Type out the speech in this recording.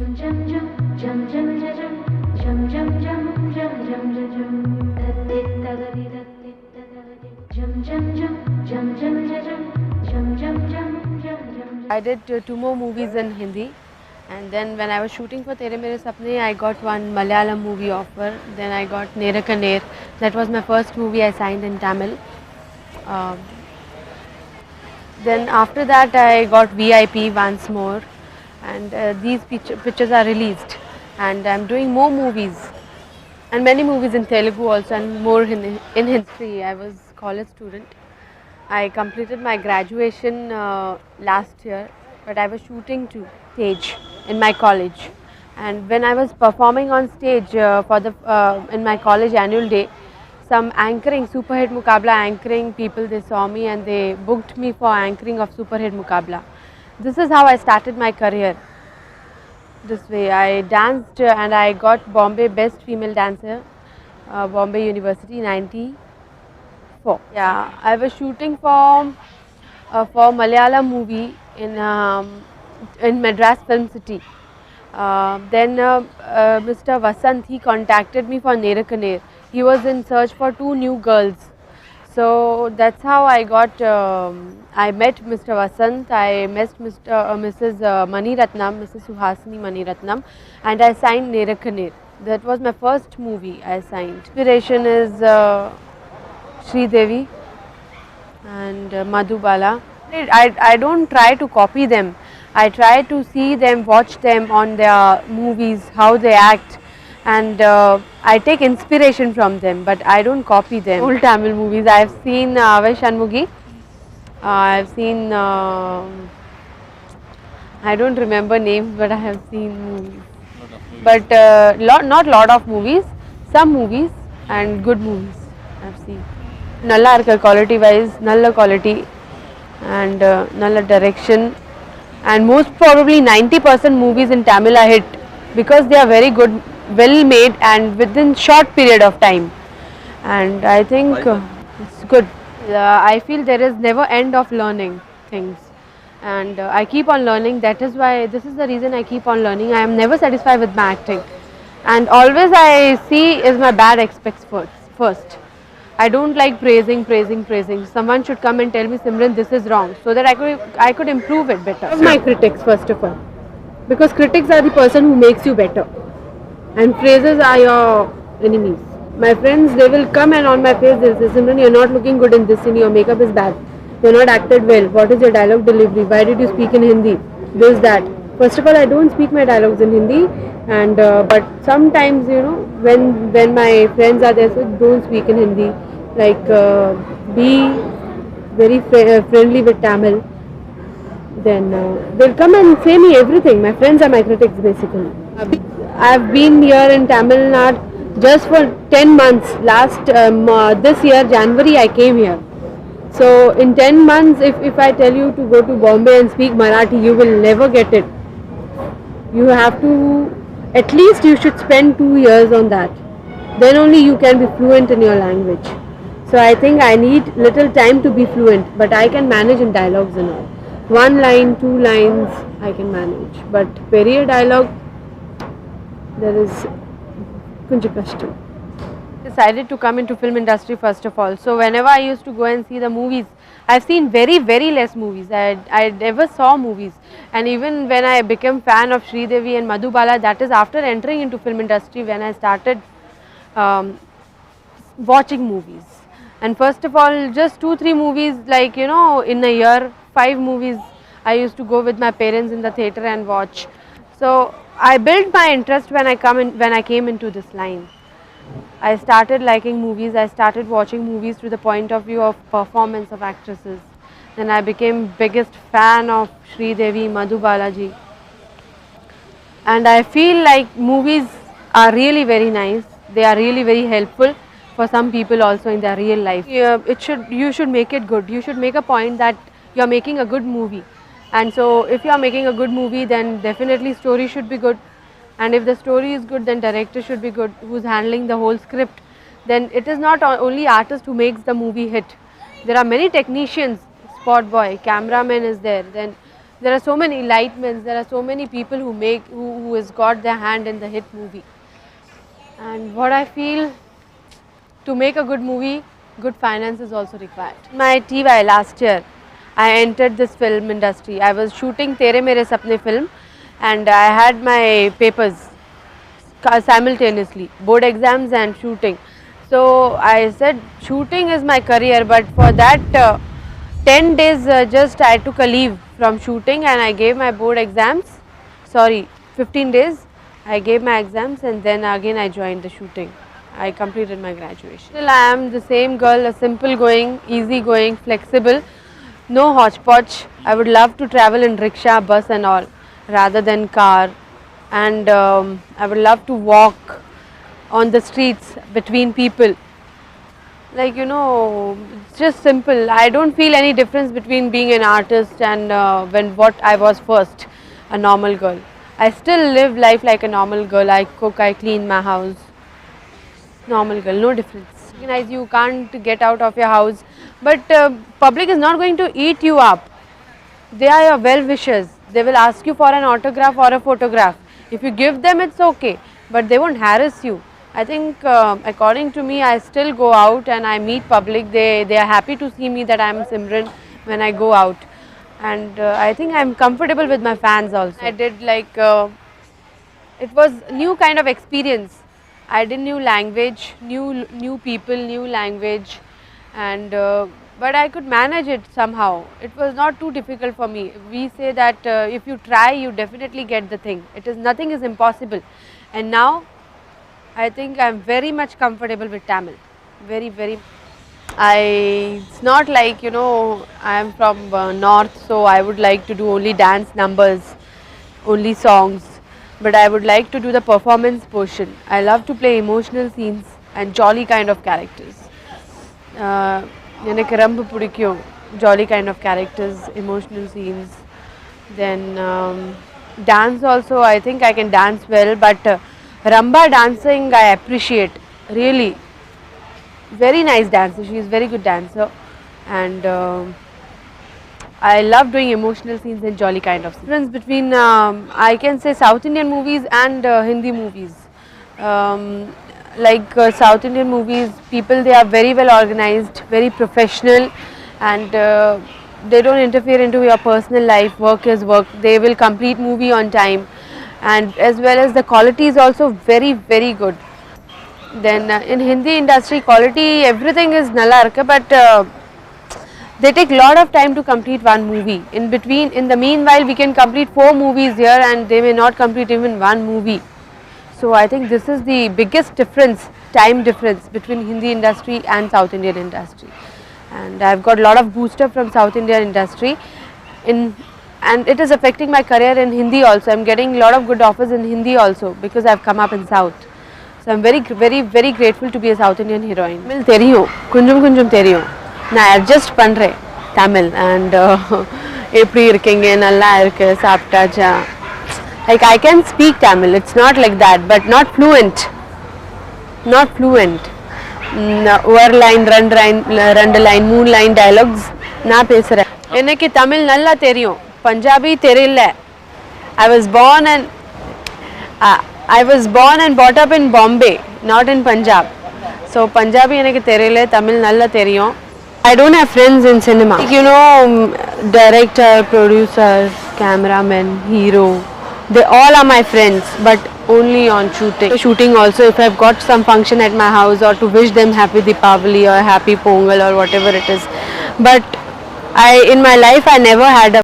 Jum jum jum jum jum jum jum jum jum jum jum dadit dagadi dadit dagadi jum jum jum jum jum jum jum jum jum jum jum. I did two more movies in Hindi, and then when I was shooting for Tere Mere Sapne, I got one Malayalam movie offer. Then I got Nera Kaner. That was my first movie I signed in Tamil. Um, then after that I got VIP once more, and these pictures are released, and I'm doing more movies and many movies in Telugu also, and more in history. I was college student. I completed my graduation last year, but I was shooting to stage in my college. And when I was performing on stage for the in my college annual day, some anchoring Superhit Mukabla anchoring people, they saw me and they booked me for anchoring of Superhit Mukabla. This is how I started my career. This way, I danced and I got Bombay Best Female Dancer, Bombay University 94. Yeah, I was shooting for Malayalam movie in Madras Film City. Then Mr. Vasant, he contacted me for Nerakaner. He was in search for two new girls. So that's how I met Mr. Vasant, I met Mrs. Mani Ratnam, Mrs. Suhasini Mani Ratnam, and I signed Nerakaner. That was my first movie I signed. Inspiration is Sri Devi and Madhubala. I don't try to copy them. I try to see them, watch them on their movies, how they act, and I take inspiration from them, but I don't copy them. Old Tamil movies, I have seen Avai Shanmugi, I have seen, I don't remember names, but I have seen movies. But not lot of movies, some movies and good movies I have seen. Nalla irukku quality wise, nalla quality and nalla direction, and most probably 90% movies in Tamil are hit because they are very good, well made and within short period of time, and I think it's good. I feel there is never end of learning things, and I keep on learning. That is why, this is the reason I keep on learning. I am never satisfied with my acting, and always I see is my bad aspects first. I don't like praising. Someone should come and tell me, Simran, this is wrong, so that I could improve it better. Love my critics first of all, because critics are the person who makes you better, and praises are your enemies. My friends, they will come and on my face they'll say, Simran, you're not looking good in this scene, your makeup is bad, you're not acted well, what is your dialogue delivery, why did you speak in Hindi, this, that. First of all, I don't speak my dialogues in Hindi, and but sometimes, when my friends are there, so don't speak in Hindi, like be very friendly with Tamil, then they'll come and say me everything. My friends are my critics basically. I've been here in Tamil Nadu just for 10 months. This year January I came here. So in 10 months, if I tell you to go to Bombay and speak Marathi, you will never get it. You have to, at least you should spend 2 years on that. Then only you can be fluent in your language. So I think I need little time to be fluent, but I can manage in dialogues and all. One line, two lines, I can manage. But period dialogue, there is kunja kashtam. Decided to come into film industry first of all. So whenever I used to go and see the movies, I've seen very less movies. I never saw movies, and even when I became fan of Sri Devi and Madhubala, that is after entering into film industry when I started watching movies. And first of all, just 2-3 movies, like in a year, 5 movies I used to go with my parents in the theatre and watch. So I built my interest when I came into this line. I started liking movies, I started watching movies through the point of view of performance of actresses. Then I became biggest fan of Sri Devi, Madhu Balaji. And I feel like movies are really very nice. They are really very helpful for some people also in their real life. You should make it good. You should make a point that you are making a good movie. And so if you are making a good movie, then definitely story should be good. And if the story is good, then director should be good, who's handling the whole script. Then it is not only artist who makes the movie hit. There are many technicians, spot boy, cameraman is there, then There are so many enlightenments, there are so many people who has got their hand in the hit movie. And what I feel, to make a good movie, good finance is also required. My TY last year, I entered this film industry. I was shooting Tere Mere Sapne film and I had my papers simultaneously, board exams and shooting. So I said shooting is my career, but for that 10 days just I took a leave from shooting and I gave my board exams. Sorry, 15 days I gave my exams and then again I joined the shooting. I completed my graduation. Still I am the same girl, a simple going, easy going, flexible, no hodgepodge. I would love to travel in rickshaw, bus and all rather than car, and I would love to walk on the streets between people. Like, it's just simple. I don't feel any difference between being an artist and when what I was first, a normal girl. I still live life like a normal girl. I cook, I clean my house. Normal girl, no difference. Recognize you can't get out of your house, but public is not going to eat you up. They are your well wishers. They will ask you for an autograph or a photograph. If you give them, it's okay, but they won't harass you. I think, according to me, I still go out and I meet public. They are happy to see me that I am Simran when I go out, and I think I'm comfortable with my fans also. I did like it was new kind of experience. I did new language, new people, new language, and but I could manage it somehow. It was not too difficult for me. We say that if you try, you definitely get the thing. Nothing is impossible, and now I think I'm very much comfortable with Tamil. Very, very. It's not like, I am from north, so I would like to do only dance numbers, only songs, but I would like to do the performance portion. I love to play emotional scenes and jolly kind of characters. எனக்கு ரொம்ப பிடிக்கும் jolly kind of characters, emotional scenes. Then dance also, I think I can dance well, but Ramba dancing I appreciate, really. Very nice dancer, she is very good dancer, and I love doing emotional scenes and jolly kind of scenes. Difference between I can say South Indian movies and Hindi movies. Like South Indian movies, people, they are very well organized, very professional, and they don't interfere into your personal life. Work is work. They will complete movie on time, and as well as the quality is also very, very good. Then in Hindi industry, quality, everything is nalla irukku, but they take lot of time to complete one movie. In the meanwhile, we can complete 4 movies here and they may not complete even one movie. So I think this is the biggest difference, time difference between Hindi industry and South Indian industry. And I've got a lot of booster from South Indian industry, and it is affecting my career in Hindi also. I'm getting a lot of good offers in Hindi also because I've come up in South. So I'm very, very, very grateful to be a South Indian heroine. Tamil theriyum, kunjum theriyum. Na adjust பண்றேன் Tamil, and எப்படி இருக்கீங்க, நல்லா இருக்கு, சாப்பிட்டாச்சா. Like I can speak Tamil, it's not like that, but not fluent. Not fluent. ஒரு line, ரெண்டு line, 3 line dialogues நான் பேசுறேன். எனக்கு தமிழ் நல்லா தெரியும், பஞ்சாபி தெரியல. I was born and brought up in Bombay, not in Punjab. So Punjabi எனக்கு தெரியல, தமிழ் நல்லா தெரியும். I don't have friends in cinema. Director, producer, cameraman, hero, they all are my friends, but only on shooting. Shooting also, if I've got some function at my house or to wish them happy Deepavali or happy Pongal or whatever it is. But in my life I never had a